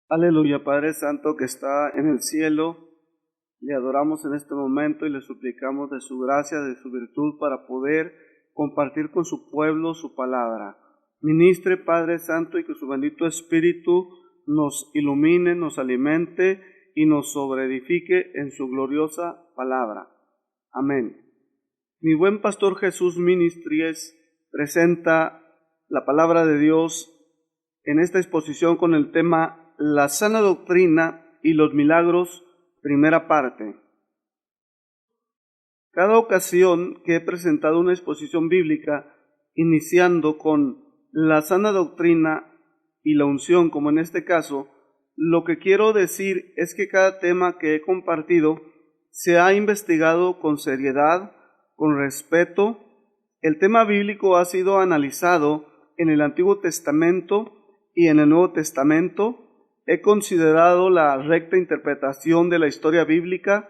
Aleluya, Padre Santo que está en el cielo, le adoramos en este momento y le suplicamos de su gracia, de su virtud para poder compartir con su pueblo su palabra. Ministre, Padre Santo, y que su bendito Espíritu nos ilumine, nos alimente y nos sobreedifique en su gloriosa palabra. Amén. Mi buen pastor Jesús Ministries presenta la palabra de Dios en esta exposición con el tema La sana doctrina y los milagros, primera parte. Cada ocasión que he presentado una exposición bíblica, iniciando con la sana doctrina y la unción, como en este caso, lo que quiero decir es que cada tema que he compartido se ha investigado con seriedad, con respeto. El tema bíblico ha sido analizado en el Antiguo Testamento y en el Nuevo Testamento. He considerado la recta interpretación de la historia bíblica.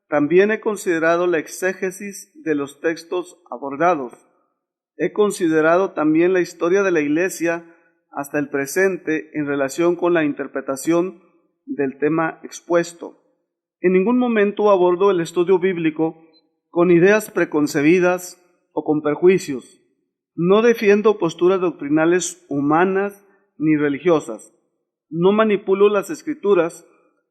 También he considerado la exégesis de los textos abordados. He considerado también la historia de la Iglesia hasta el presente en relación con la interpretación del tema expuesto. En ningún momento abordo el estudio bíblico con ideas preconcebidas o con perjuicios. No defiendo posturas doctrinales humanas ni religiosas. No manipulo las Escrituras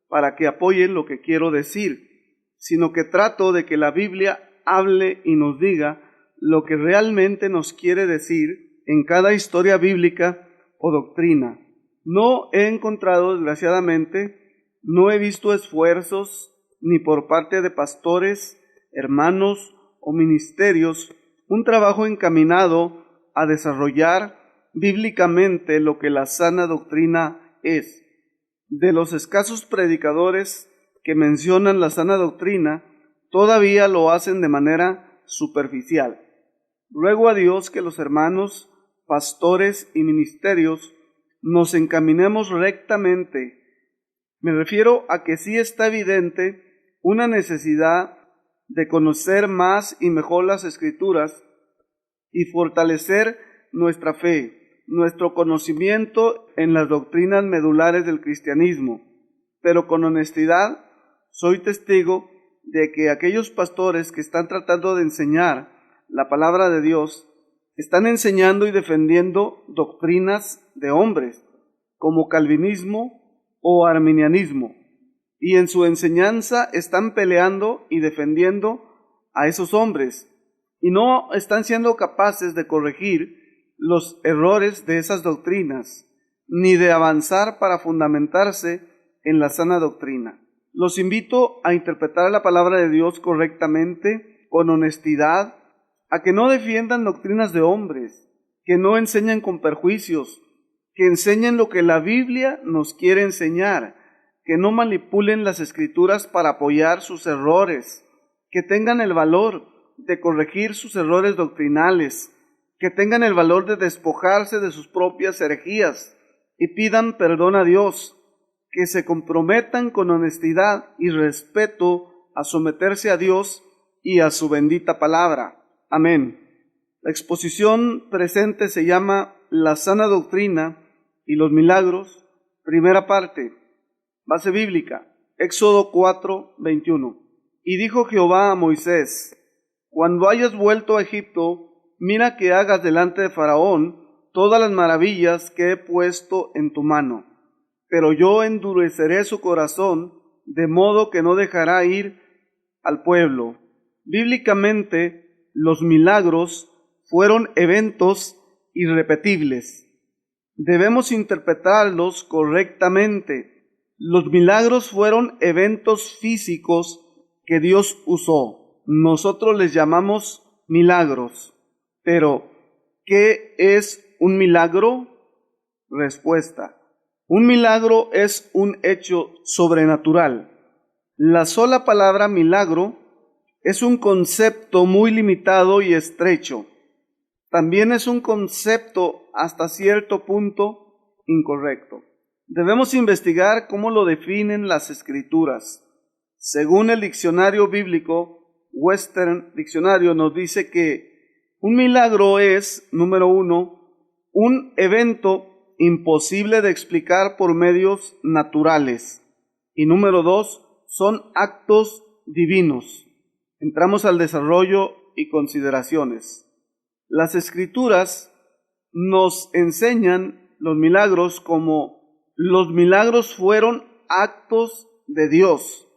para que apoyen lo que quiero decir, sino que trato de que la Biblia hable y nos diga lo que realmente nos quiere decir en cada historia bíblica o doctrina. No he encontrado, desgraciadamente, no he visto esfuerzos ni por parte de pastores, hermanos o ministerios, un trabajo encaminado a desarrollar bíblicamente lo que la sana doctrina es. De los escasos predicadores que mencionan la sana doctrina, todavía lo hacen de manera superficial. Ruego a Dios que los hermanos, pastores y ministerios nos encaminemos rectamente. Me refiero a que sí está evidente una necesidad de conocer más y mejor las Escrituras y fortalecer nuestra fe, nuestro conocimiento en las doctrinas medulares del cristianismo, pero con honestidad soy testigo de que aquellos pastores que están tratando de enseñar la palabra de Dios están enseñando y defendiendo doctrinas de hombres, como calvinismo o arminianismo, y en su enseñanza están peleando y defendiendo a esos hombres, y no están siendo capaces de corregir los errores de esas doctrinas, ni de avanzar para fundamentarse en la sana doctrina. Los invito a interpretar la palabra de Dios correctamente, con honestidad, a que no defiendan doctrinas de hombres, que no enseñen con perjuicios, que enseñen lo que la Biblia nos quiere enseñar, que no manipulen las Escrituras para apoyar sus errores, que tengan el valor de corregir sus errores doctrinales, que tengan el valor de despojarse de sus propias herejías y pidan perdón a Dios, que se comprometan con honestidad y respeto a someterse a Dios y a su bendita palabra. Amén. La exposición presente se llama La sana doctrina y los milagros, primera parte. Base bíblica, Éxodo 4:21. Y dijo Jehová a Moisés: Cuando hayas vuelto a Egipto, mira que hagas delante de Faraón todas las maravillas que he puesto en tu mano, pero yo endureceré su corazón, de modo que no dejará ir al pueblo. Bíblicamente, los milagros fueron eventos irrepetibles. Debemos interpretarlos correctamente. Los milagros fueron eventos físicos que Dios usó. Nosotros les llamamos milagros. Pero, ¿qué es un milagro? Respuesta: un milagro es un hecho sobrenatural. La sola palabra milagro es un concepto muy limitado y estrecho. También es un concepto hasta cierto punto incorrecto. Debemos investigar cómo lo definen las Escrituras. Según el diccionario bíblico, Western Diccionario, nos dice que un milagro es, número 1, un evento imposible de explicar por medios naturales. Y número 2, son actos divinos. Entramos al desarrollo y consideraciones. Las Escrituras nos enseñan los milagros como los milagros fueron actos de Dios,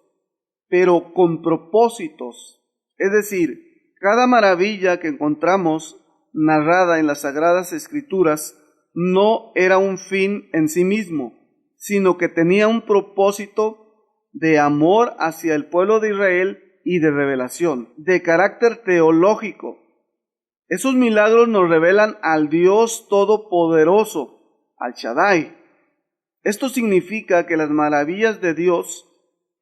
pero con propósitos. Es decir, cada maravilla que encontramos narrada en las Sagradas Escrituras no era un fin en sí mismo, sino que tenía un propósito de amor hacia el pueblo de Israel y de revelación, de carácter teológico. Esos milagros nos revelan al Dios Todopoderoso, al Shaddai. Esto significa que las maravillas de Dios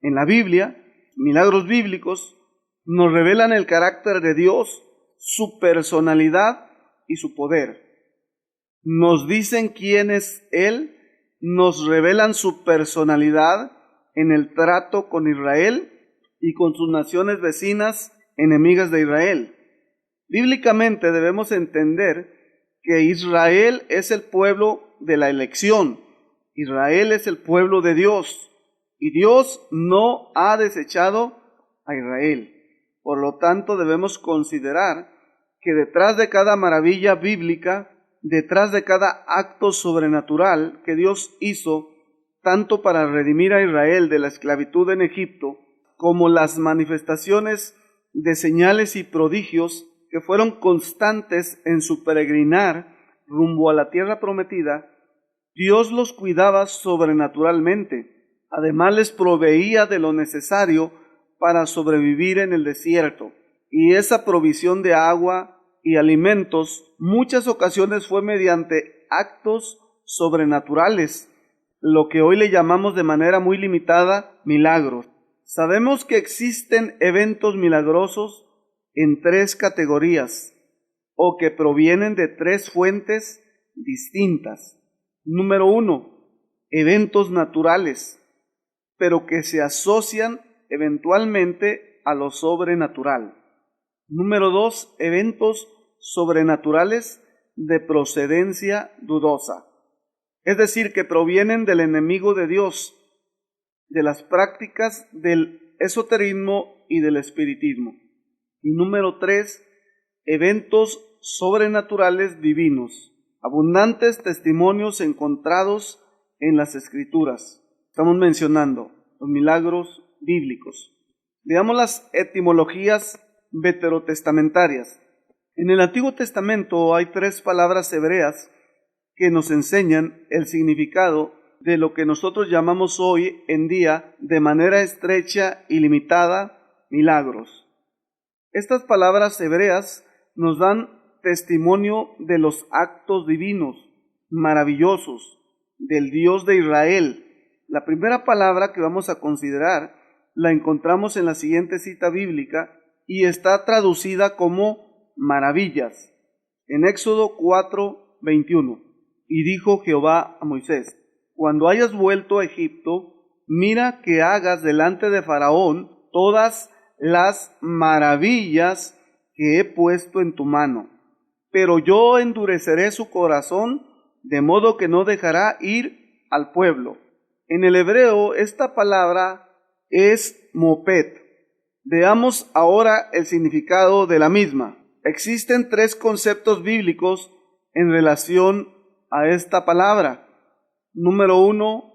en la Biblia, milagros bíblicos, nos revelan el carácter de Dios, su personalidad y su poder. Nos dicen quién es Él, nos revelan su personalidad en el trato con Israel y con sus naciones vecinas enemigas de Israel. Bíblicamente debemos entender que Israel es el pueblo de la elección. Israel es el pueblo de Dios y Dios no ha desechado a Israel. Por lo tanto, debemos considerar que detrás de cada maravilla bíblica, detrás de cada acto sobrenatural que Dios hizo, tanto para redimir a Israel de la esclavitud en Egipto, como las manifestaciones de señales y prodigios que fueron constantes en su peregrinar rumbo a la tierra prometida, Dios los cuidaba sobrenaturalmente. Además les proveía de lo necesario para sobrevivir en el desierto. Y esa provisión de agua y alimentos muchas ocasiones fue mediante actos sobrenaturales, lo que hoy le llamamos de manera muy limitada milagros. Sabemos que existen eventos milagrosos en 3 categorías, o que provienen de 3 fuentes distintas. Número 1, eventos naturales, pero que se asocian eventualmente a lo sobrenatural. Número 2, eventos sobrenaturales de procedencia dudosa, es decir, que provienen del enemigo de Dios, de las prácticas del esoterismo y del espiritismo. Y número 3, eventos sobrenaturales divinos, abundantes testimonios encontrados en las Escrituras. Estamos mencionando los milagros bíblicos. Veamos las etimologías veterotestamentarias. En el Antiguo Testamento hay 3 palabras hebreas que nos enseñan el significado de lo que nosotros llamamos hoy en día de manera estrecha y limitada milagros. Estas palabras hebreas nos dan testimonio de los actos divinos, maravillosos, del Dios de Israel. La primera palabra que vamos a considerar la encontramos en la siguiente cita bíblica y está traducida como maravillas. En Éxodo 4:21. Y dijo Jehová a Moisés: cuando hayas vuelto a Egipto, mira que hagas delante de Faraón todas las maravillas que he puesto en tu mano. Pero yo endureceré su corazón, de modo que no dejará ir al pueblo. En el hebreo, esta palabra es moped. Veamos ahora el significado de la misma. Existen 3 conceptos bíblicos en relación a esta palabra. Número 1,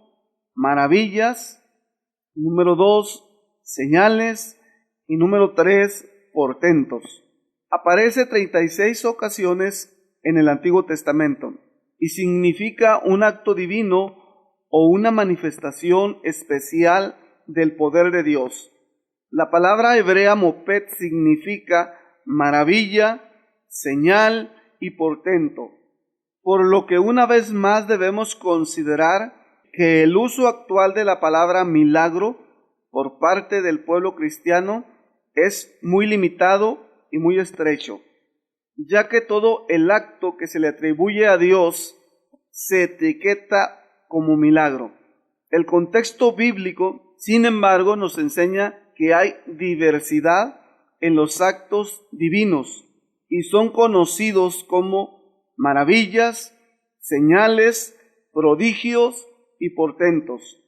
maravillas. Número 2, señales. Y número 3, portentos. Aparece 36 ocasiones en el Antiguo Testamento y significa un acto divino o una manifestación especial del poder de Dios. La palabra hebrea moped significa maravilla, señal y portento, por lo que una vez más debemos considerar que el uso actual de la palabra milagro por parte del pueblo cristiano es muy limitado y muy estrecho, ya que todo el acto que se le atribuye a Dios se etiqueta como milagro. El contexto bíblico, sin embargo, nos enseña que hay diversidad en los actos divinos y son conocidos como maravillas, señales prodigios y portentos.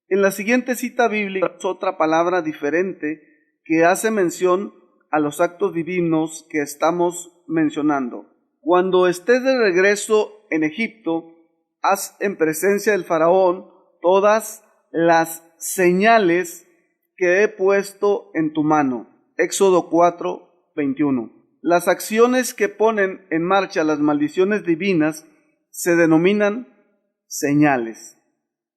En la siguiente cita bíblica es otra palabra diferente que hace mención a los actos divinos que estamos mencionando. Cuando estés de regreso en Egipto, haz en presencia del faraón todas las señales que he puesto en tu mano. Éxodo 4:21. Las acciones que ponen en marcha las maldiciones divinas se denominan señales.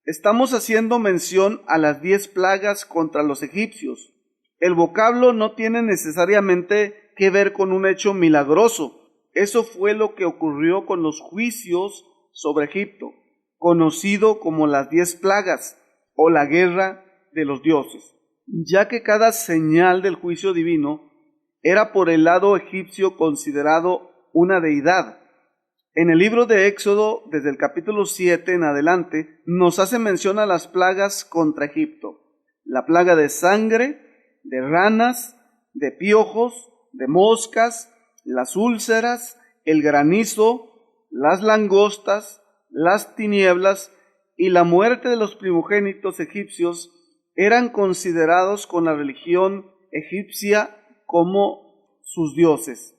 Estamos haciendo mención a las 10 plagas contra los egipcios. El vocablo no tiene necesariamente que ver con un hecho milagroso. Eso fue lo que ocurrió con los juicios sobre Egipto, conocido como las 10 plagas o la guerra de los dioses, ya que cada señal del juicio divino era por el lado egipcio considerado una deidad. En el libro de Éxodo, desde el capítulo 7 en adelante, nos hace mención a las plagas contra Egipto. La plaga de sangre, de ranas, de piojos, de moscas, las úlceras, el granizo, las langostas, las tinieblas y la muerte de los primogénitos egipcios eran considerados con la religión egipcia como sus dioses.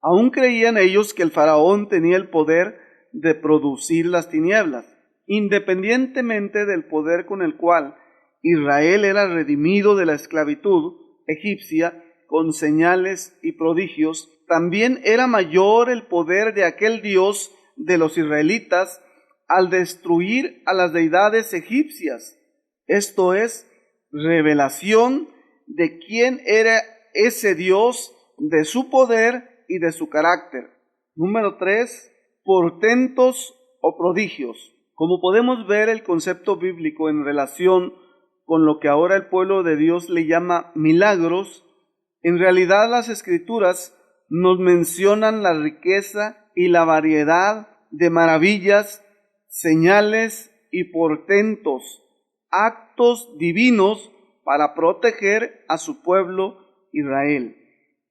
Aún creían ellos que el faraón tenía el poder de producir las tinieblas, independientemente del poder con el cual Israel era redimido de la esclavitud egipcia con señales y prodigios. También era mayor el poder de aquel Dios de los israelitas al destruir a las deidades egipcias. Esto es, revelación de quién era ese Dios, de su poder y de su carácter. Número 3, portentos o prodigios. Como podemos ver, el concepto bíblico en relación con lo que ahora el pueblo de Dios le llama milagros, en realidad las Escrituras nos mencionan la riqueza y la variedad de maravillas, señales y portentos, actos divinos para proteger a su pueblo Israel,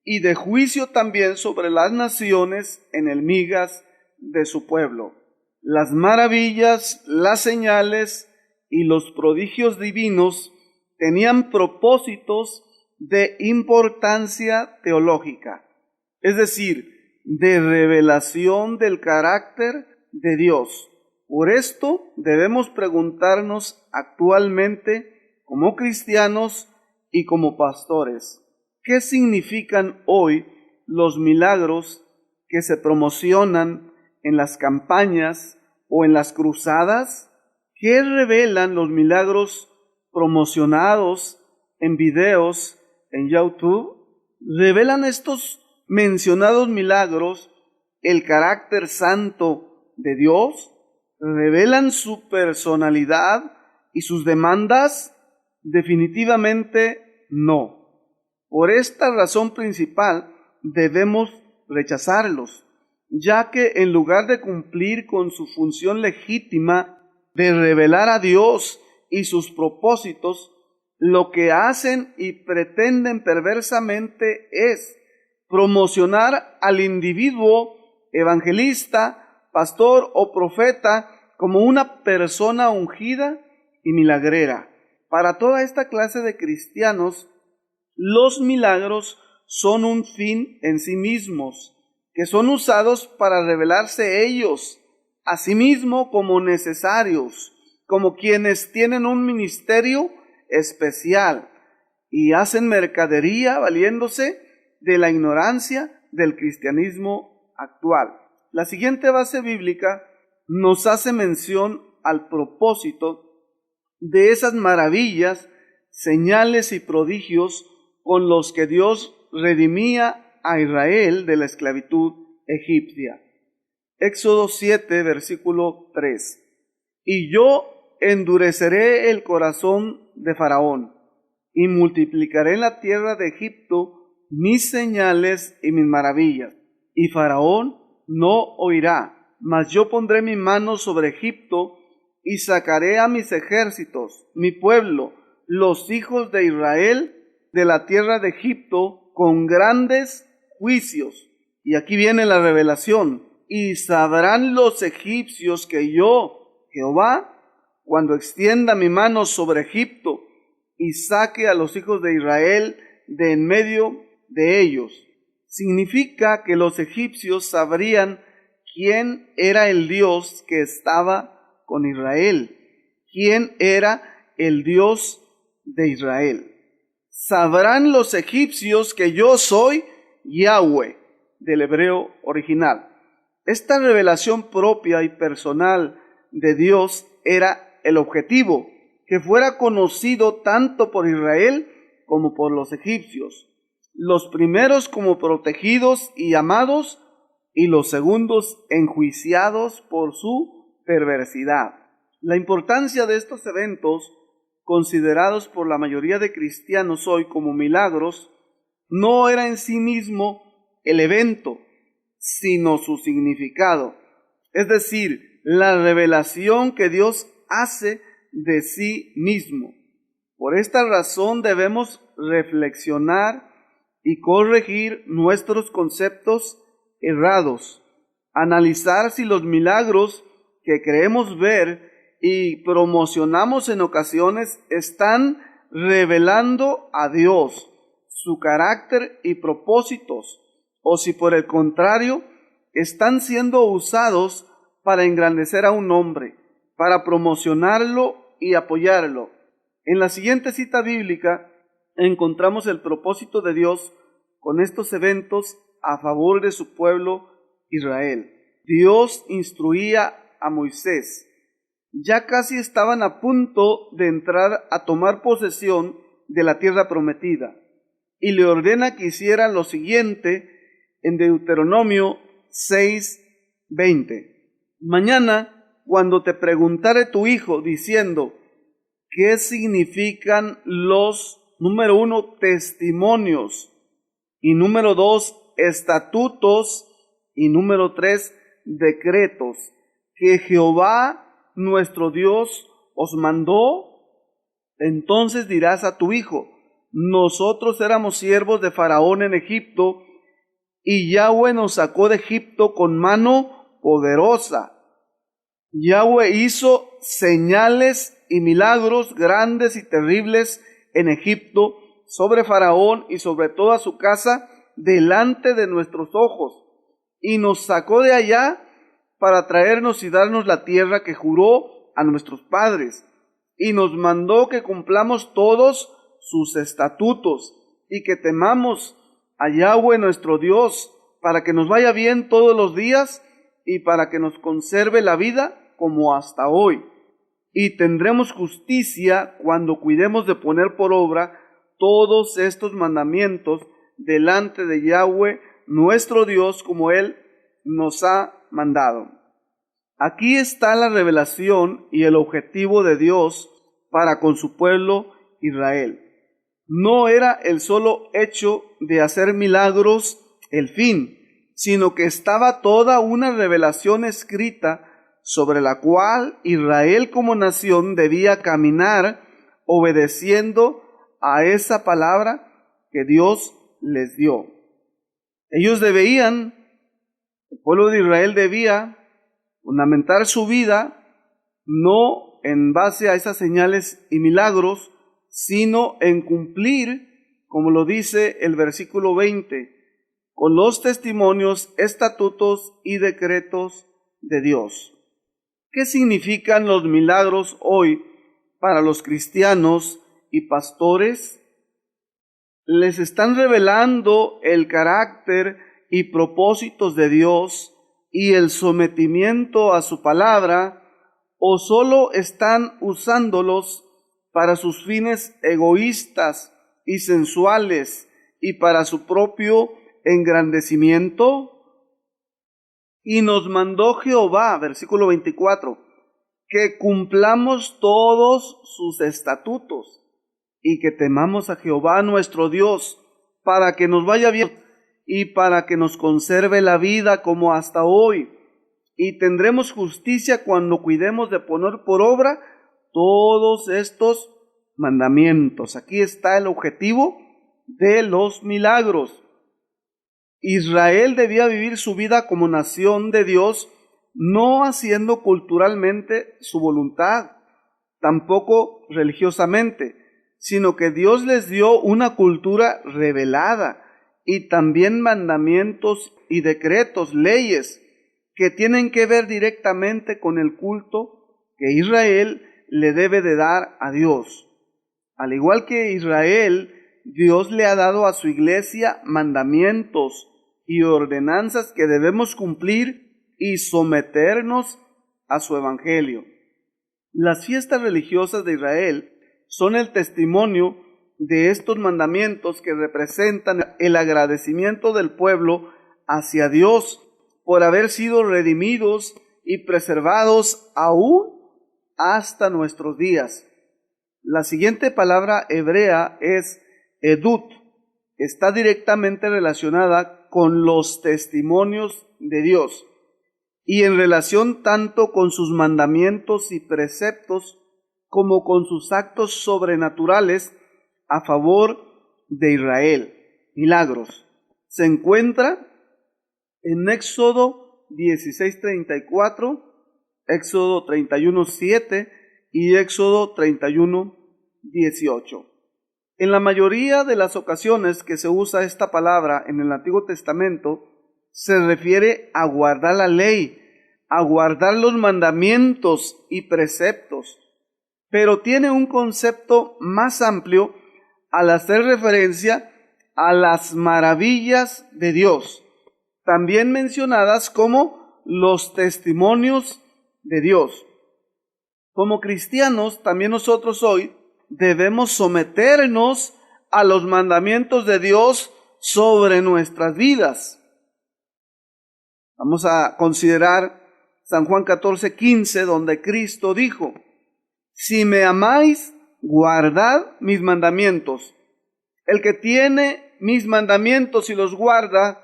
y de juicio también sobre las naciones enemigas de su pueblo. Las maravillas, las señales y los prodigios divinos tenían propósitos de importancia teológica, es decir, de revelación del carácter de Dios. Por esto debemos preguntarnos actualmente, como cristianos y como pastores, ¿qué significan hoy los milagros que se promocionan en las campañas o en las cruzadas? ¿Qué revelan los milagros promocionados en videos en YouTube? ¿Revelan estos mencionados milagros el carácter santo de Dios? ¿Revelan su personalidad y sus demandas? Definitivamente no. Por esta razón principal debemos rechazarlos, ya que en lugar de cumplir con su función legítima de revelar a Dios y sus propósitos, lo que hacen y pretenden perversamente es promocionar al individuo evangelista, pastor o profeta como una persona ungida y milagrera. Para toda esta clase de cristianos, los milagros son un fin en sí mismos, que son usados para revelarse ellos a sí mismos como necesarios, como quienes tienen un ministerio especial y hacen mercadería valiéndose de la ignorancia del cristianismo actual. La siguiente base bíblica nos hace mención al propósito de esas maravillas, señales y prodigios con los que Dios redimía a Israel de la esclavitud egipcia. Éxodo 7, versículo 3. Y yo endureceré el corazón de Faraón, y multiplicaré en la tierra de Egipto mis señales y mis maravillas. Y Faraón no oirá, mas yo pondré mi mano sobre Egipto, y sacaré a mis ejércitos, mi pueblo, los hijos de Israel, de la tierra de Egipto, con grandes juicios. Y aquí viene la revelación. Y sabrán los egipcios que yo, Jehová, cuando extienda mi mano sobre Egipto y saque a los hijos de Israel de en medio de ellos. Significa que los egipcios sabrían quién era el Dios que estaba con Israel, quién era el Dios de Israel. Sabrán los egipcios que yo soy Yahweh, del hebreo original. Esta revelación propia y personal de Dios era el objetivo, que fuera conocido tanto por Israel como por los egipcios, los primeros como protegidos y amados, y los segundos enjuiciados por su perversidad. La importancia de estos eventos, considerados por la mayoría de cristianos hoy como milagros, no era en sí mismo el evento, sino su significado, es decir, la revelación que Dios hace de sí mismo. Por esta razón debemos reflexionar y corregir nuestros conceptos errados, analizar si los milagros que creemos ver y promocionamos en ocasiones están revelando a Dios, su carácter y propósitos, o si por el contrario están siendo usados para engrandecer a un hombre, para promocionarlo y apoyarlo. En la siguiente cita bíblica encontramos el propósito de Dios con estos eventos a favor de su pueblo Israel. Dios instruía a Moisés. Ya casi estaban a punto de entrar a tomar posesión de la tierra prometida, y le ordena que hiciera lo siguiente en Deuteronomio 6:20. Mañana, cuando te preguntare tu hijo diciendo, ¿qué significan los, número 1, testimonios, y número 2, estatutos, y número 3, decretos, que Jehová nuestro Dios os mandó? Entonces dirás a tu hijo, nosotros éramos siervos de Faraón en Egipto, y Yahweh nos sacó de Egipto con mano poderosa. Yahweh hizo señales y milagros grandes y terribles en Egipto, sobre Faraón y sobre toda su casa, delante de nuestros ojos, y nos sacó de allá para traernos y darnos la tierra que juró a nuestros padres, y nos mandó que cumplamos todos sus estatutos, y que temamos a Yahweh nuestro Dios, para que nos vaya bien todos los días, y para que nos conserve la vida como hasta hoy. Y tendremos justicia cuando cuidemos de poner por obra todos estos mandamientos delante de Yahweh nuestro Dios, como Él nos ha mandado. Aquí está la revelación y el objetivo de Dios para con su pueblo Israel. No era el solo hecho de hacer milagros el fin, sino que estaba toda una revelación escrita sobre la cual Israel como nación debía caminar obedeciendo a esa palabra que Dios les dio. Ellos el pueblo de Israel debía fundamentar su vida no en base a esas señales y milagros, sino en cumplir, como lo dice el versículo 20, con los testimonios, estatutos y decretos de Dios. ¿Qué significan los milagros hoy para los cristianos y pastores? ¿Les están revelando el carácter y propósitos de Dios y el sometimiento a su palabra, o solo están usándolos para sus fines egoístas y sensuales y para su propio engrandecimiento? Y nos mandó Jehová, versículo 24, que cumplamos todos sus estatutos y que temamos a Jehová nuestro Dios, para que nos vaya bien y para que nos conserve la vida como hasta hoy. Y tendremos justicia cuando cuidemos de poner por obra todos estos mandamientos. Aquí está el objetivo de los milagros. Israel debía vivir su vida como nación de Dios no haciendo culturalmente su voluntad, tampoco religiosamente, sino que Dios les dio una cultura revelada y también mandamientos y decretos, leyes, que tienen que ver directamente con el culto que Israel le debe de dar a Dios. Al igual que Israel, Dios le ha dado a su iglesia mandamientos y ordenanzas que debemos cumplir y someternos a su evangelio. Las fiestas religiosas de Israel son el testimonio de estos mandamientos que representan el agradecimiento del pueblo hacia Dios por haber sido redimidos y preservados aún hasta nuestros días. La siguiente palabra hebrea es edut. Está directamente relacionada con los testimonios de Dios y en relación tanto con sus mandamientos y preceptos como con sus actos sobrenaturales a favor de Israel. Milagros. Se encuentra en Éxodo 16:34, Éxodo 31:7 y Éxodo 31:18. En la mayoría de las ocasiones que se usa esta palabra en el Antiguo Testamento, se refiere a guardar la ley, a guardar los mandamientos y preceptos, pero tiene un concepto más amplio al hacer referencia a las maravillas de Dios, también mencionadas como los testimonios de Dios. Como cristianos, también nosotros hoy debemos someternos a los mandamientos de Dios sobre nuestras vidas. Vamos a considerar San Juan 14:15, donde Cristo dijo: si me amáis, guardad mis mandamientos. El que tiene mis mandamientos y los guarda,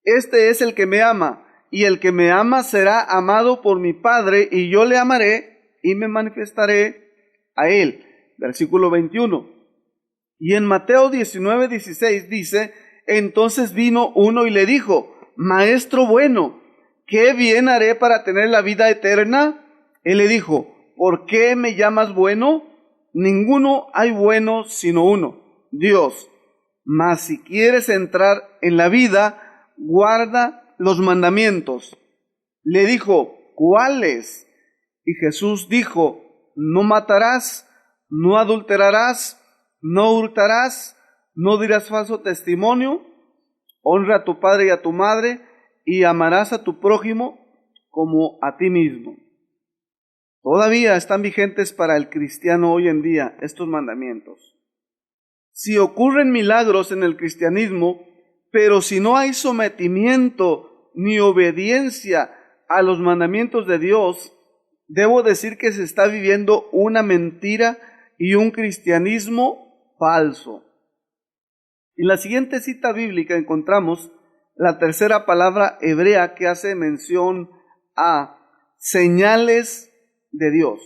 este es el que me ama, y el que me ama será amado por mi Padre, y yo le amaré y me manifestaré a él. Versículo 21. Y en Mateo 19:16 dice: entonces vino uno y le dijo: Maestro bueno, ¿qué bien haré para tener la vida eterna? Él le dijo: ¿por qué me llamas bueno? Ninguno hay bueno sino uno, Dios. Mas si quieres entrar en la vida, guarda los mandamientos. Le dijo: ¿cuáles? Y Jesús dijo: no matarás, no adulterarás, no hurtarás, no dirás falso testimonio, honra a tu padre y a tu madre, y amarás a tu prójimo como a ti mismo. Todavía están vigentes para el cristiano hoy en día estos mandamientos. Si ocurren milagros en el cristianismo, pero si no hay sometimiento ni obediencia a los mandamientos de Dios, debo decir que se está viviendo una mentira y un cristianismo falso. En la siguiente cita bíblica encontramos la tercera palabra hebrea que hace mención a señales de Dios.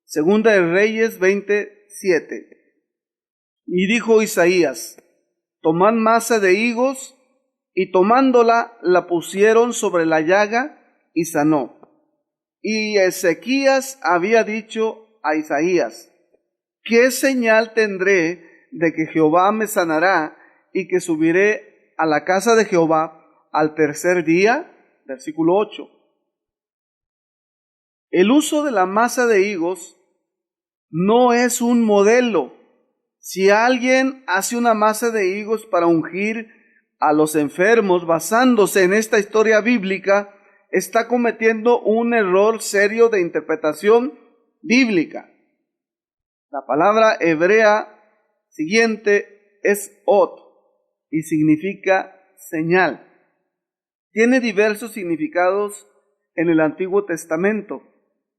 Segunda de Reyes 20:7. Y dijo Isaías: tomad masa de higos, y tomándola la pusieron sobre la llaga y sanó. Y Ezequías había dicho a Isaías: ¿qué señal tendré de que Jehová me sanará y que subiré a la casa de Jehová al tercer día? Versículo 8. El uso de la masa de higos no es un modelo. Si alguien hace una masa de higos para ungir a los enfermos basándose en esta historia bíblica, está cometiendo un error serio de interpretación bíblica. La palabra hebrea siguiente es ot y significa señal. Tiene diversos significados en el Antiguo Testamento,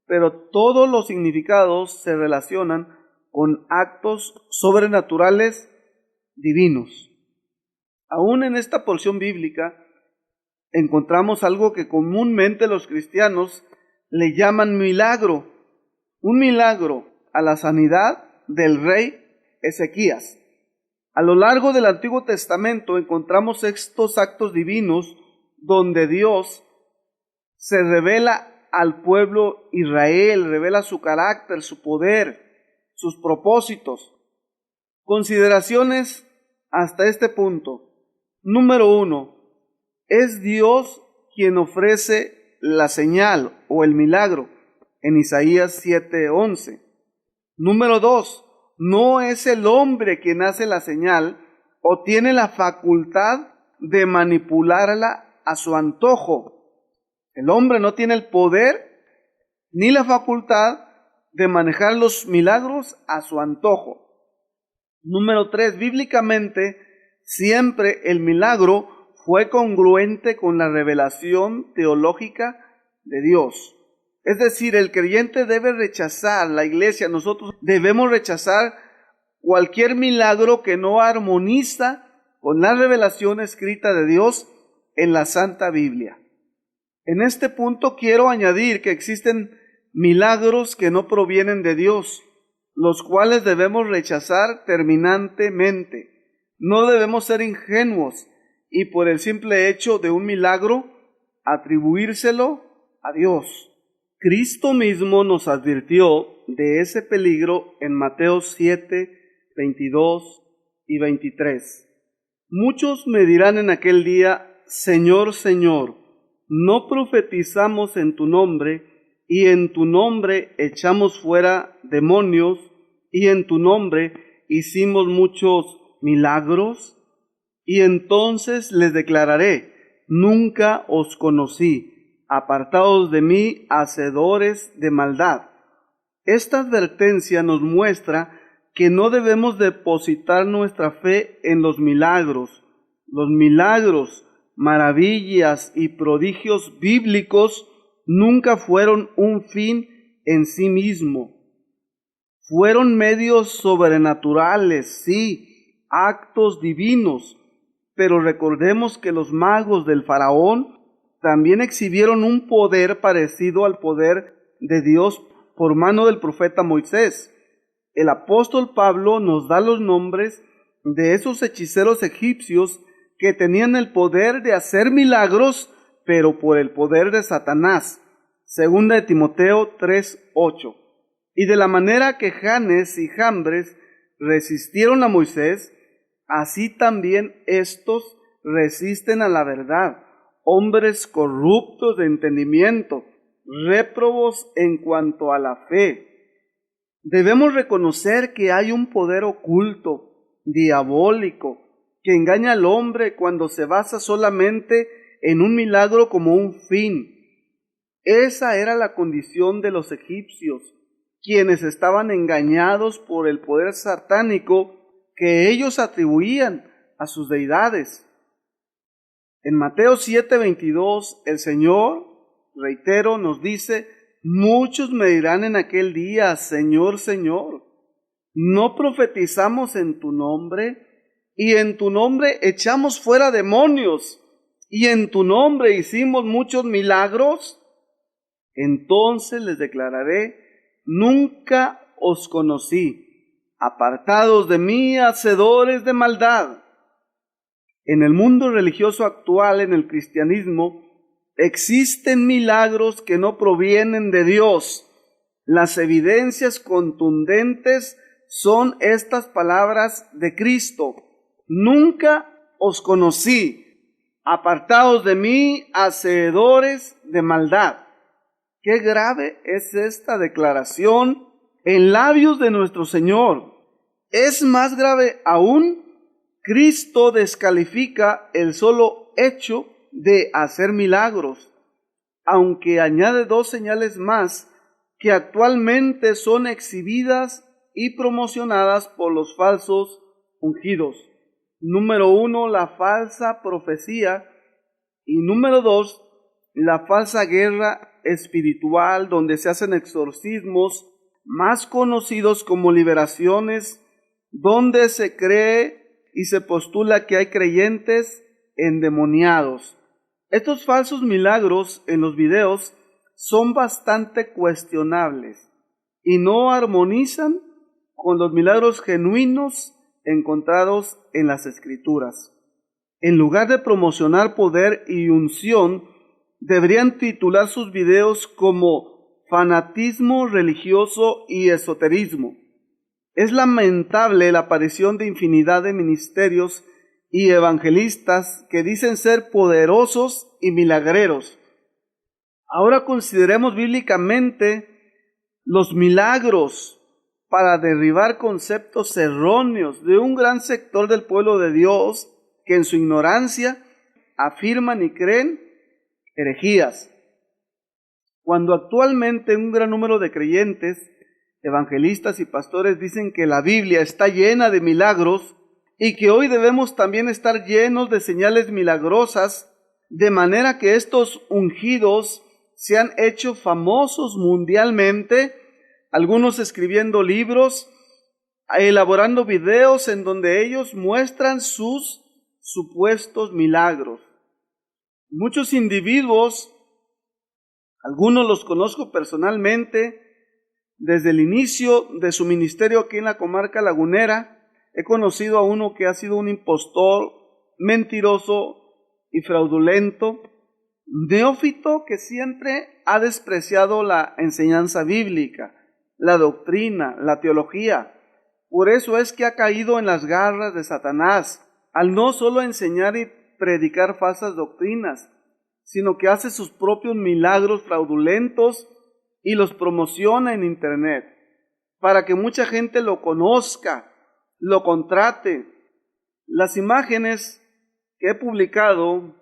pero todos los significados se relacionan con actos sobrenaturales divinos. Aún en esta porción bíblica encontramos algo que comúnmente los cristianos le llaman milagro, un milagro a la sanidad del rey Ezequías. A lo largo del Antiguo Testamento encontramos estos actos divinos donde Dios se revela al pueblo Israel, revela su carácter, su poder, sus propósitos. Consideraciones hasta este punto. Número 1. Es Dios quien ofrece la señal o el milagro en Isaías 7:11. Número 2. No es el hombre quien hace la señal o tiene la facultad de manipularla a su antojo. El hombre no tiene el poder ni la facultad de manejar los milagros a su antojo. Número 3. Bíblicamente, siempre el milagro fue congruente con la revelación teológica de Dios. Es decir, el creyente debe rechazar, la iglesia, nosotros debemos rechazar cualquier milagro que no armoniza con la revelación escrita de Dios en la Santa Biblia. En este punto quiero añadir que existen milagros que no provienen de Dios, los cuales debemos rechazar terminantemente. No debemos ser ingenuos y por el simple hecho de un milagro atribuírselo a Dios. Cristo mismo nos advirtió de ese peligro en Mateo 7, 22 y 23. Muchos me dirán en aquel día: Señor, Señor, ¿no profetizamos en tu nombre, y en tu nombre echamos fuera demonios, y en tu nombre hicimos muchos milagros? Y entonces les declararé: nunca os conocí, apartados de mí, hacedores de maldad. Esta advertencia nos muestra que no debemos depositar nuestra fe en los milagros. Los milagros, maravillas y prodigios bíblicos nunca fueron un fin en sí mismo. Fueron medios sobrenaturales, sí, actos divinos, pero recordemos que los magos del faraón también exhibieron un poder parecido al poder de Dios por mano del profeta Moisés. El apóstol Pablo nos da los nombres de esos hechiceros egipcios que tenían el poder de hacer milagros, pero por el poder de Satanás. Segunda de Timoteo 3:8. Y de la manera que Janes y Jambres resistieron a Moisés, así también estos resisten a la verdad. Hombres corruptos de entendimiento, réprobos en cuanto a la fe. Debemos reconocer que hay un poder oculto, diabólico, que engaña al hombre cuando se basa solamente en un milagro como un fin. Esa era la condición de los egipcios, quienes estaban engañados por el poder satánico que ellos atribuían a sus deidades. En Mateo 7:22, el Señor, reitero, nos dice: muchos me dirán en aquel día: Señor, Señor, ¿no profetizamos en tu nombre? Y en tu nombre echamos fuera demonios, y en tu nombre hicimos muchos milagros. Entonces les declararé: nunca os conocí, apartados de mí, hacedores de maldad. En el mundo religioso actual, en el cristianismo, existen milagros que no provienen de Dios. Las evidencias contundentes son estas palabras de Cristo: nunca os conocí, apartados de mí, hacedores de maldad. Qué grave es esta declaración en labios de nuestro Señor. Es más grave aún, Cristo descalifica el solo hecho de hacer milagros, aunque añade dos señales más que actualmente son exhibidas y promocionadas por los falsos ungidos. Número 1, la falsa profecía, y número 2, la falsa guerra espiritual, donde se hacen exorcismos, más conocidos como liberaciones, donde se cree y se postula que hay creyentes endemoniados. Estos falsos milagros en los videos son bastante cuestionables y no armonizan con los milagros genuinos encontrados en las Escrituras. En lugar de promocionar poder y unción, deberían titular sus videos como fanatismo religioso y esoterismo. Es lamentable la aparición de infinidad de ministerios y evangelistas que dicen ser poderosos y milagreros. Ahora consideremos bíblicamente los milagros para derribar conceptos erróneos de un gran sector del pueblo de Dios que en su ignorancia afirman y creen herejías. Cuando actualmente un gran número de creyentes, evangelistas y pastores dicen que la Biblia está llena de milagros y que hoy debemos también estar llenos de señales milagrosas, de manera que estos ungidos se han hecho famosos mundialmente, algunos escribiendo libros, elaborando videos en donde ellos muestran sus supuestos milagros. Muchos individuos, algunos los conozco personalmente, desde el inicio de su ministerio aquí en la comarca lagunera, he conocido a uno que ha sido un impostor, mentiroso y fraudulento, neófito que siempre ha despreciado la enseñanza bíblica, la doctrina, la teología. Por eso es que ha caído en las garras de Satanás, al no solo enseñar y predicar falsas doctrinas, sino que hace sus propios milagros fraudulentos y los promociona en internet, para que mucha gente lo conozca, lo contrate. Las imágenes que he publicado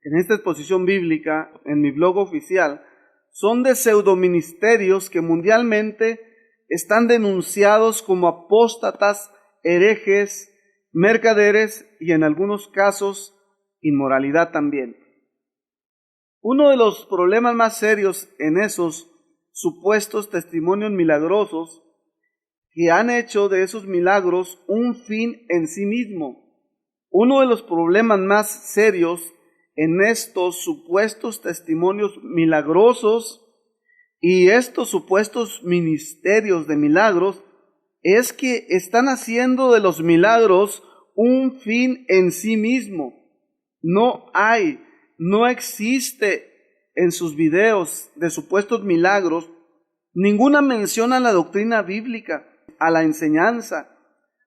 en esta exposición bíblica, en mi blog oficial, son de pseudoministerios que mundialmente están denunciados como apóstatas, herejes, mercaderes y en algunos casos inmoralidad también. Uno de los problemas más serios en esos supuestos testimonios milagrosos que han hecho de esos milagros un fin en sí mismo. Uno de los problemas más serios en estos supuestos testimonios milagrosos y estos supuestos ministerios de milagros es que están haciendo de los milagros un fin en sí mismo. No existe en sus videos de supuestos milagros ninguna mención a la doctrina bíblica, a la enseñanza,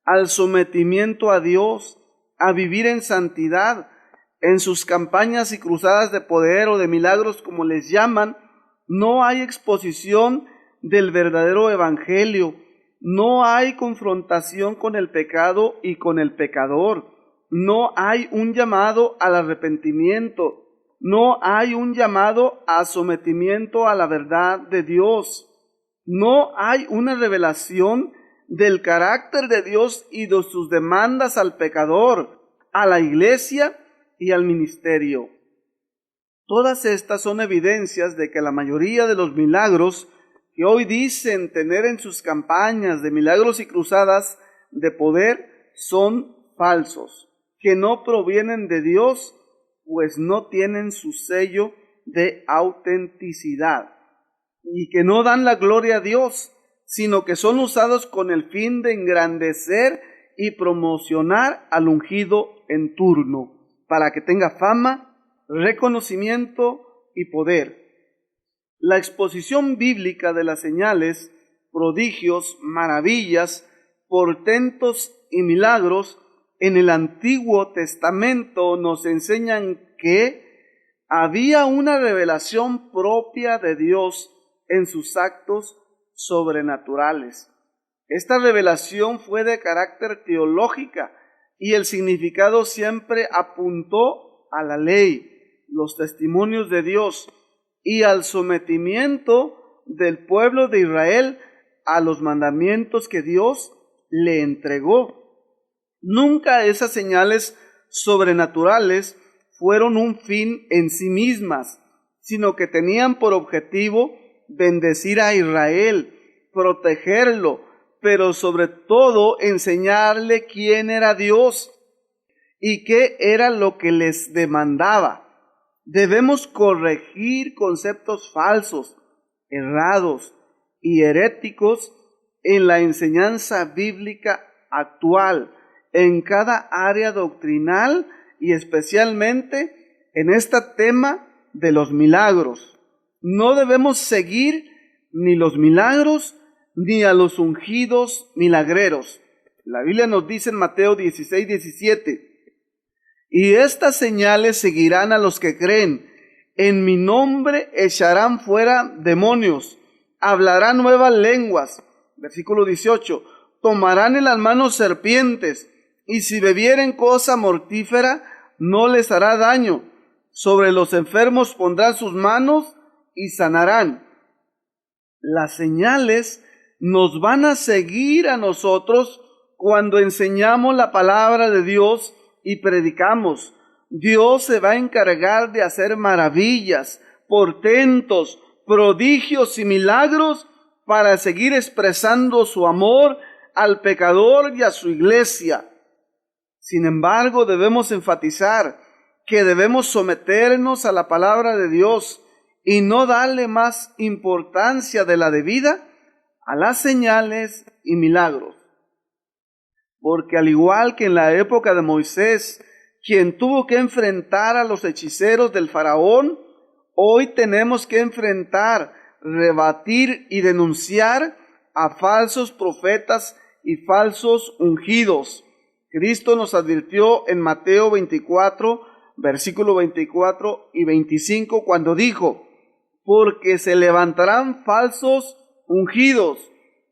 al sometimiento a Dios, a vivir en santidad. En sus campañas y cruzadas de poder o de milagros, como les llaman, no hay exposición del verdadero evangelio, no hay confrontación con el pecado y con el pecador, no hay un llamado al arrepentimiento, no hay un llamado a sometimiento a la verdad de Dios, no hay una revelación del carácter de Dios y de sus demandas al pecador, a la iglesia y al ministerio. Todas estas son evidencias de que la mayoría de los milagros que hoy dicen tener en sus campañas de milagros y cruzadas de poder son falsos, que no provienen de Dios, pues no tienen su sello de autenticidad y que no dan la gloria a Dios, sino que son usados con el fin de engrandecer y promocionar al ungido en turno, para que tenga fama, reconocimiento y poder. La exposición bíblica de las señales, prodigios, maravillas, portentos y milagros en el Antiguo Testamento nos enseñan que había una revelación propia de Dios en sus actos sobrenaturales. Esta revelación fue de carácter teológica y el significado siempre apuntó a la ley, los testimonios de Dios y al sometimiento del pueblo de Israel a los mandamientos que Dios le entregó. Nunca esas señales sobrenaturales fueron un fin en sí mismas, sino que tenían por objetivo bendecir a Israel, protegerlo, pero sobre todo enseñarle quién era Dios y qué era lo que les demandaba. Debemos corregir conceptos falsos, errados y heréticos en la enseñanza bíblica actual, en cada área doctrinal y especialmente en este tema de los milagros. No debemos seguir ni los milagros ni a los ungidos milagreros. La Biblia nos dice en Mateo 16:17, y estas señales seguirán a los que creen. En mi nombre echarán fuera demonios, hablarán nuevas lenguas. Versículo 18, tomarán en las manos serpientes, y si bebieren cosa mortífera, no les hará daño. Sobre los enfermos pondrán sus manos y sanarán. Las señales nos van a seguir a nosotros cuando enseñamos la palabra de Dios y predicamos. Dios se va a encargar de hacer maravillas, portentos, prodigios y milagros para seguir expresando su amor al pecador y a su iglesia. Sin embargo, debemos enfatizar que debemos someternos a la palabra de Dios y no darle más importancia de la debida a las señales y milagros. Porque al igual que en la época de Moisés, quien tuvo que enfrentar a los hechiceros del faraón, hoy tenemos que enfrentar, rebatir y denunciar a falsos profetas y falsos ungidos. Cristo nos advirtió en Mateo 24, versículo 24 y 25, cuando dijo, porque se levantarán falsos ungidos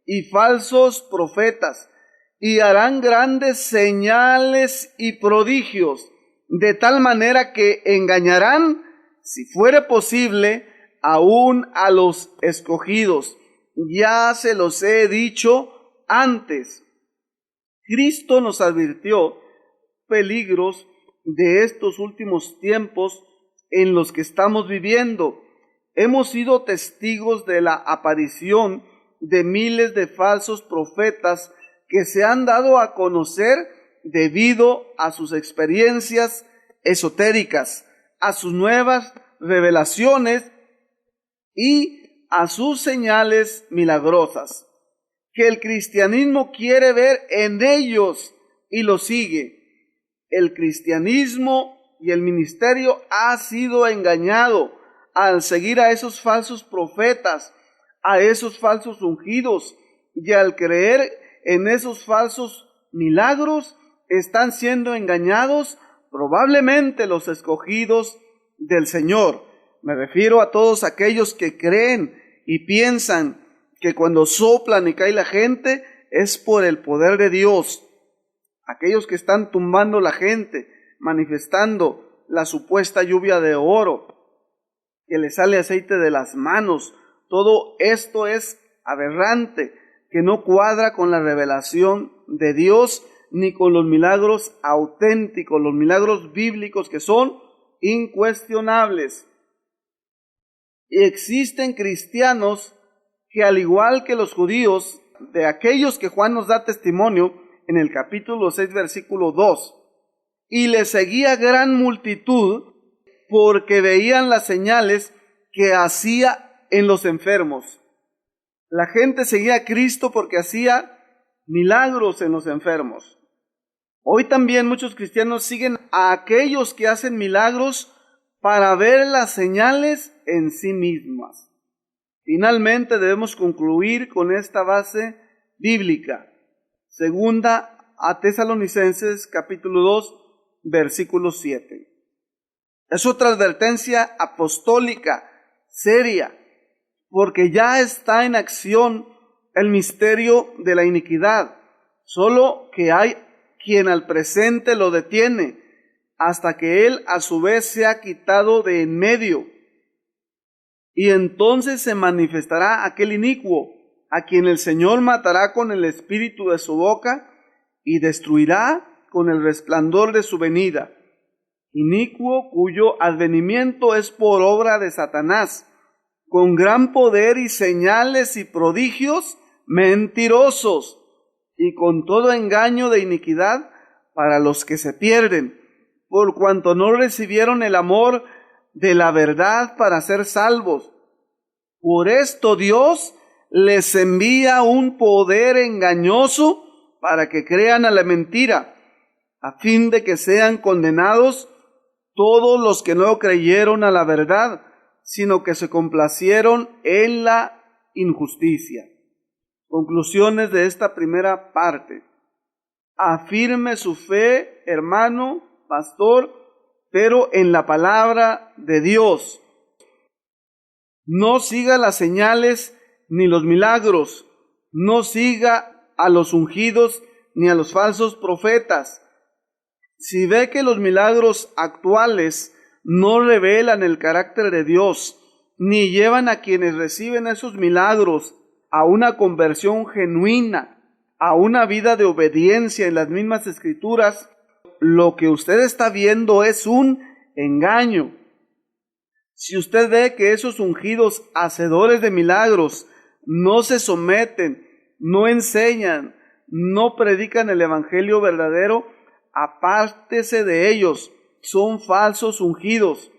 y falsos profetas, y harán grandes señales y prodigios, de tal manera que engañarán, si fuere posible, aún a los escogidos. Ya se los he dicho antes. Cristo nos advirtió peligros de estos últimos tiempos en los que estamos viviendo. Hemos sido testigos de la aparición de miles de falsos profetas que se han dado a conocer debido a sus experiencias esotéricas, a sus nuevas revelaciones y a sus señales milagrosas, que el cristianismo quiere ver en ellos y lo sigue. El cristianismo y el ministerio ha sido engañado al seguir a esos falsos profetas, a esos falsos ungidos, y al creer en esos falsos milagros, están siendo engañados probablemente los escogidos del Señor. Me refiero a todos aquellos que creen y piensan que cuando soplan y cae la gente es por el poder de Dios. Aquellos que están tumbando la gente, manifestando la supuesta lluvia de oro, que le sale aceite de las manos. Todo esto es aberrante, que no cuadra con la revelación de Dios ni con los milagros auténticos, los milagros bíblicos que son incuestionables. Y existen cristianos que, al igual que los judíos, de aquellos que Juan nos da testimonio en el capítulo 6, versículo 2, y le seguía gran multitud porque veían las señales que hacía en los enfermos. La gente seguía a Cristo porque hacía milagros en los enfermos. Hoy también muchos cristianos siguen a aquellos que hacen milagros para ver las señales en sí mismas. Finalmente debemos concluir con esta base bíblica. Segunda a Tesalonicenses capítulo 2, versículo 7. Es otra advertencia apostólica, seria, porque ya está en acción el misterio de la iniquidad, solo que hay quien al presente lo detiene, hasta que él a su vez sea quitado de en medio. Y entonces se manifestará aquel inicuo, a quien el Señor matará con el espíritu de su boca, y destruirá con el resplandor de su venida. Inicuo cuyo advenimiento es por obra de Satanás, con gran poder y señales y prodigios mentirosos, y con todo engaño de iniquidad para los que se pierden, por cuanto no recibieron el amor de la verdad para ser salvos. Por esto Dios les envía un poder engañoso para que crean a la mentira, a fin de que sean condenados todos los que no creyeron a la verdad, sino que se complacieron en la injusticia. Conclusiones de esta primera parte. Afirme su fe, hermano, pastor, pero en la palabra de Dios. No siga las señales ni los milagros. No siga a los ungidos ni a los falsos profetas. Si ve que los milagros actuales no revelan el carácter de Dios, ni llevan a quienes reciben esos milagros a una conversión genuina, a una vida de obediencia en las mismas escrituras, lo que usted está viendo es un engaño. Si usted ve que esos ungidos hacedores de milagros no se someten, no enseñan, no predican el evangelio verdadero, apártese de ellos, son falsos ungidos.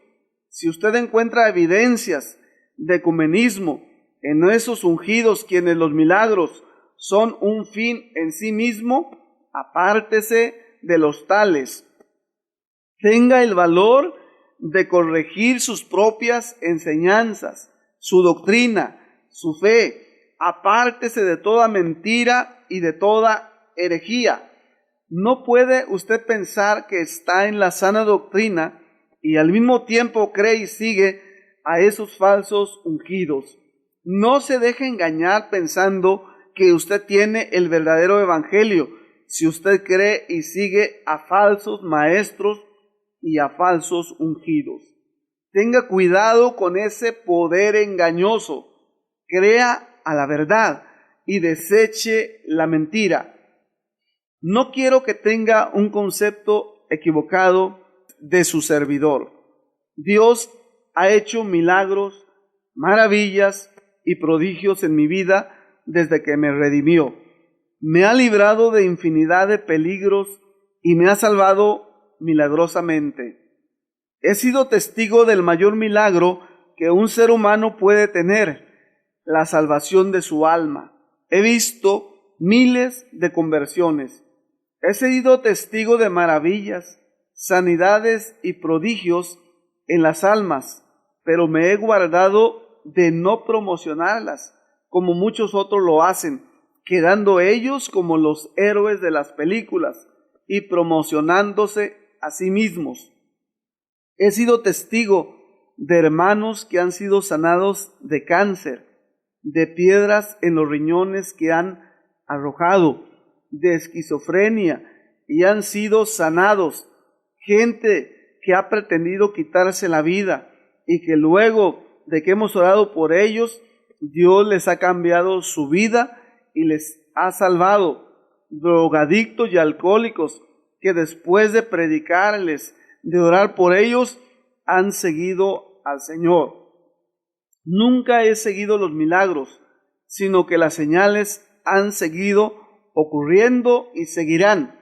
Si usted encuentra evidencias de ecumenismo en esos ungidos, quienes los milagros son un fin en sí mismo, apártese de los tales. Tenga el valor de corregir sus propias enseñanzas, su doctrina, su fe. Apártese de toda mentira y de toda herejía. No puede usted pensar que está en la sana doctrina y al mismo tiempo cree y sigue a esos falsos ungidos. No se deje engañar pensando que usted tiene el verdadero evangelio si usted cree y sigue a falsos maestros y a falsos ungidos. Tenga cuidado con ese poder engañoso. Crea a la verdad y deseche la mentira. No quiero que tenga un concepto equivocado de su servidor. Dios ha hecho milagros, maravillas y prodigios en mi vida desde que me redimió. Me ha librado de infinidad de peligros y me ha salvado milagrosamente. He sido testigo del mayor milagro que un ser humano puede tener, la salvación de su alma. He visto miles de conversiones. He sido testigo de maravillas, sanidades y prodigios en las almas, pero me he guardado de no promocionarlas, como muchos otros lo hacen, quedando ellos como los héroes de las películas y promocionándose a sí mismos. He sido testigo de hermanos que han sido sanados de cáncer, de piedras en los riñones que han arrojado, de esquizofrenia y han sido sanados, gente que ha pretendido quitarse la vida y que luego de que hemos orado por ellos, Dios les ha cambiado su vida y les ha salvado. Drogadictos y alcohólicos que después de predicarles, de orar por ellos, han seguido al Señor. Nunca he seguido los milagros, sino que las señales han seguido ocurriendo y seguirán,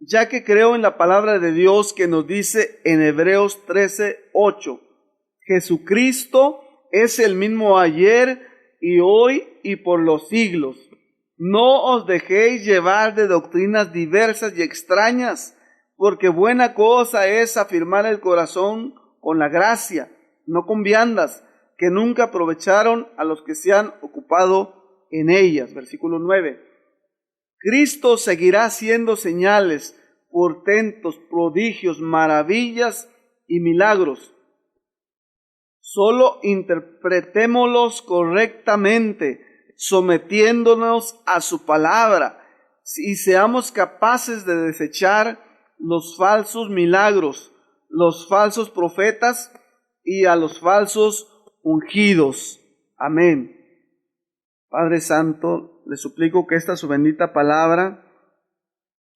ya que creo en la palabra de Dios que nos dice en Hebreos 13:8, Jesucristo es el mismo ayer y hoy y por los siglos. No os dejéis llevar de doctrinas diversas y extrañas, porque buena cosa es afirmar el corazón con la gracia, no con viandas, que nunca aprovecharon a los que se han ocupado en ellas. Versículo 9. Cristo seguirá haciendo señales, portentos, prodigios, maravillas y milagros. Solo interpretémoslos correctamente, sometiéndonos a su palabra, y seamos capaces de desechar los falsos milagros, los falsos profetas y a los falsos ungidos. Amén. Padre Santo, le suplico que esta su bendita palabra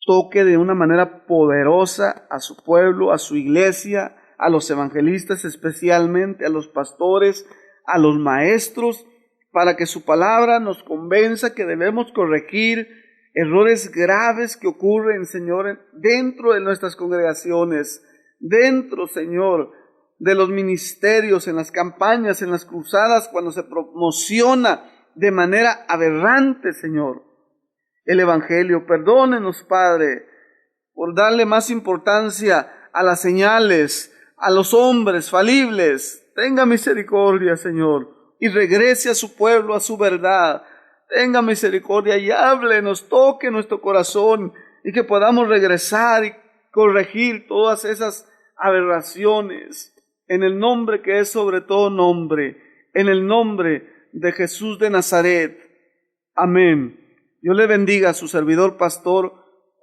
toque de una manera poderosa a su pueblo, a su iglesia, a los evangelistas especialmente, a los pastores, a los maestros, para que su palabra nos convenza que debemos corregir errores graves que ocurren, Señor, dentro de nuestras congregaciones, dentro, Señor, de los ministerios, en las campañas, en las cruzadas, cuando se promociona de manera aberrante, Señor, el Evangelio. Perdónenos, Padre, por darle más importancia a las señales, a los hombres falibles. Tenga misericordia, Señor, y regrese a su pueblo, a su verdad. Tenga misericordia y háblenos, toque nuestro corazón y que podamos regresar y corregir todas esas aberraciones en el nombre que es sobre todo nombre, en el nombre de Jesús de Nazaret. Amén. Dios le bendiga a su servidor pastor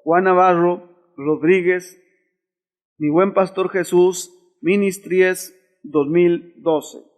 Juan Navarro Rodríguez, mi buen pastor Jesús, Ministries 2012.